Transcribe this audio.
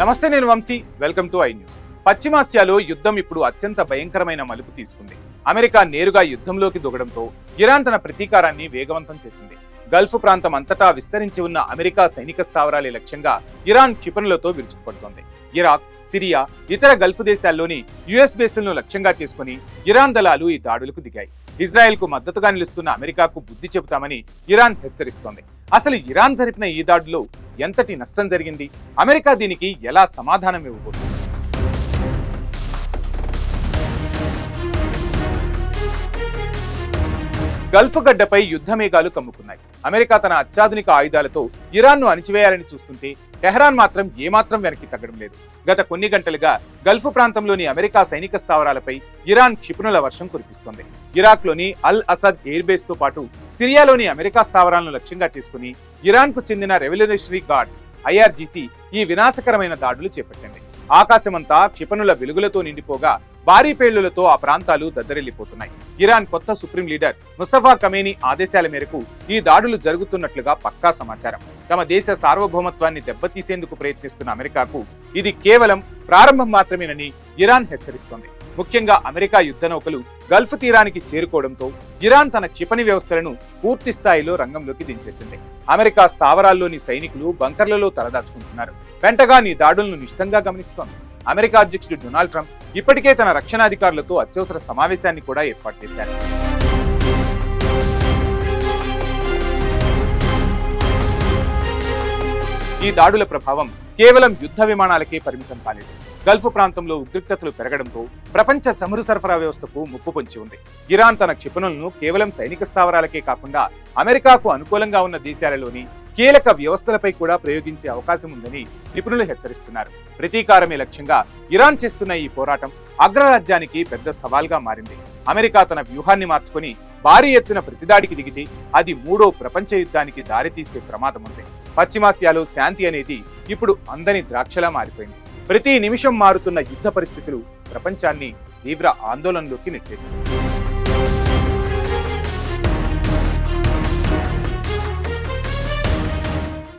నమస్తే, నేను Vamshi. Welcome to I News. పశ్చిమాసియాలో యుద్ధం ఇప్పుడు అత్యంత భయంకరమైన మలుపు తీసుకుంది. అమెరికా నేరుగా యుద్ధంలోకి దిగడంతో ఇరాన్ తన ప్రతీకారాన్ని వేగవంతం చేసింది. గల్ఫ్ ప్రాంతం అంతటా విస్తరించి ఉన్న అమెరికా సైనిక స్థావరాల లక్ష్యంగా ఇరాన్ క్షిపణులతో విరుచుకుపడుతోంది. ఇరాక్, సిరియా, ఇతర గల్ఫ్ దేశాల్లోని యుఎస్ బేస్లను లక్ష్యంగా చేసుకుని ఇరాన్ దళాలు ఈ దాడులకు దిగాయి. ఇజ్రాయెల్ కు మద్దతుగా నిలుస్తున్న అమెరికాకు బుద్ధి చెబుతామని ఇరాన్ హెచ్చరిస్తోంది. అసలు ఇరాన్ జరిపిన ఈ దాడిలో ఎంతటి నష్టం జరిగింది? అమెరికా దీనికి ఎలా సమాధానం ఇవ్వబోతుంది? గల్ఫ్ గడ్డపై యుద్ధ మేఘాలు కమ్ముకున్నాయి. అమెరికా తన అత్యాధునిక ఆయుధాలతో ఇరాన్ను అణిచివేయాలని చూస్తుంటే టెహ్రాన్ మాత్రం ఏమాత్రం వెనక్కి తగ్గడం లేదు. గత కొన్ని గంటలుగా గల్ఫ్ ప్రాంతంలోని అమెరికా సైనిక స్థావరాలపై ఇరాన్ క్షిపణుల వర్షం కురిపిస్తోంది. ఇరాక్లోని అల్ అసద్ ఎయిర్ బేస్ తో పాటు సిరియాలోని అమెరికా స్థావరాలను లక్ష్యంగా చేసుకుని ఇరాన్ కు చెందిన రెవల్యూషనరీ గార్డ్స్ ఐఆర్జీసీ ఈ వినాశకరమైన దాడులు చేపట్టింది. ఆకాశమంతా క్షిపణుల వెలుగులతో నిండిపోగా భారీ పేలులతో ఆ ప్రాంతాలు దద్దరిల్లిపోతున్నాయి. ఇరాన్ కొత్త సుప్రీం లీడర్ ముస్తఫా కమేనీ ఆదేశాల మేరకు ఈ దాడులు జరుగుతున్నట్లుగా పక్కా సమాచారం. తమ దేశ సార్వభౌమత్వాన్ని దెబ్బతీసేందుకు ప్రయత్నిస్తున్న అమెరికాకు ఇది కేవలం ప్రారంభం మాత్రమేనని ఇరాన్ హెచ్చరిస్తోంది. ముఖ్యంగా అమెరికా యుద్ధ నౌకలు గల్ఫ్ తీరానికి చేరుకోవడంతో ఇరాన్ తన క్షిపణి వ్యవస్థలను పూర్తి స్థాయిలో రంగంలోకి దించేసింది. అమెరికా స్థావరాల్లోని సైనికులు బంకర్లలో తలదాచుకుంటున్నారు. పెంటగాన్ ఈ దాడులను నిశితంగా గమనిస్తోంది. అమెరికా అధ్యక్షుడు డొనాల్డ్ ట్రంప్ ఇప్పటికే తన రక్షణాధికారులతో అత్యవసర సమావేశాన్ని కూడా ఏర్పాటు చేశారు. ఈ దాడుల ప్రభావం కేవలం యుద్ధ విమానాలకే పరిమితం కాలేదు. గల్ఫ్ ప్రాంతంలో ఉద్రిక్తతలు పెరగడంతో ప్రపంచ చమురు సరఫరా వ్యవస్థకు ముప్పు పొంచి ఉంది. ఇరాన్ తన క్షిపణులను కేవలం సైనిక స్థావరాలకే కాకుండా అమెరికాకు అనుకూలంగా ఉన్న దేశాలలోని కీలక వ్యవస్థలపై కూడా ప్రయోగించే అవకాశం ఉందని నిపుణులు హెచ్చరిస్తున్నారు. ప్రతీకారమే లక్ష్యంగా ఇరాన్ చేస్తున్న ఈ పోరాటం అగ్రరాజ్యానికి పెద్ద సవాల్గా మారింది. అమెరికా తన వ్యూహాన్ని మార్చుకొని భారీ ఎత్తున ప్రతిదాడికి దిగితే అది మూడో ప్రపంచ యుద్ధానికి దారితీసే ప్రమాదం ఉంది. పశ్చిమాసియాలో శాంతి అనేది ఇప్పుడు అందని ద్రాక్షలా మారిపోయింది. ప్రతి నిమిషం మారుతున్న యుద్ధ పరిస్థితులు ప్రపంచాన్ని తీవ్ర ఆందోళనలోకి నెట్టేస్తుంది.